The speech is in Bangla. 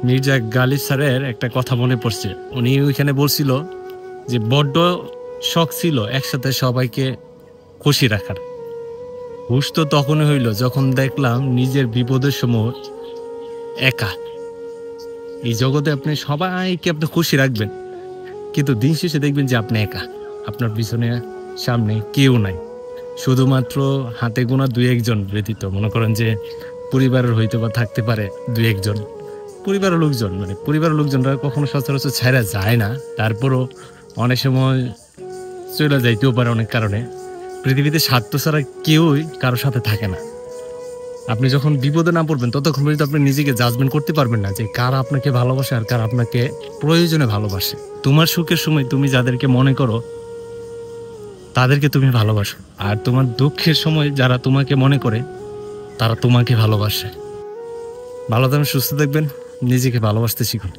মির্জা গালিব স্যারের একটা কথা মনে পড়ছে। উনি ওইখানে বলছিল যে বড্ড শখ ছিল একসাথে সবাইকে খুশি রাখার। হুশ তো তখনই হইল যখন দেখলাম নিজের বিপদের সময় একা। এই জগতে আপনি সবাইকে আপনি খুশি রাখবেন, কিন্তু দিন শেষে দেখবেন যে আপনি একা। আপনার পিছনে সামনে কেউ নাই, শুধুমাত্র হাতে গোনা দুই একজন ব্যতীত। মনে করেন যে পরিবারের হইতে বা থাকতে পারে দুই একজন পরিবারের লোকজন, মানে পরিবারের লোকজনরা কখনো সচরাচর ছাইরা যায় না, তারপরও অনেক সময় চলে যাইতেও পারে অনেক কারণে। পৃথিবীতে স্বার্থ ছাড়া কেউই কারোর সাথে থাকে না। আপনি যখন বিপদে না পড়বেন ততক্ষণ পর্যন্ত আপনি নিজেকে জাজমেন্ট করতে পারবেন না যে কারা আপনাকে ভালোবাসে আর কারা আপনাকে প্রয়োজনে ভালোবাসে। তোমার সুখের সময় তুমি যাদেরকে মনে করো তাদেরকে তুমি ভালোবাসো, আর তোমার দুঃখের সময় যারা তোমাকে মনে করে তারা তোমাকে ভালোবাসে। ভালো থাকবেন, সুস্থ থাকবেন, নিজেকে ভালোবাসতে শিখুন।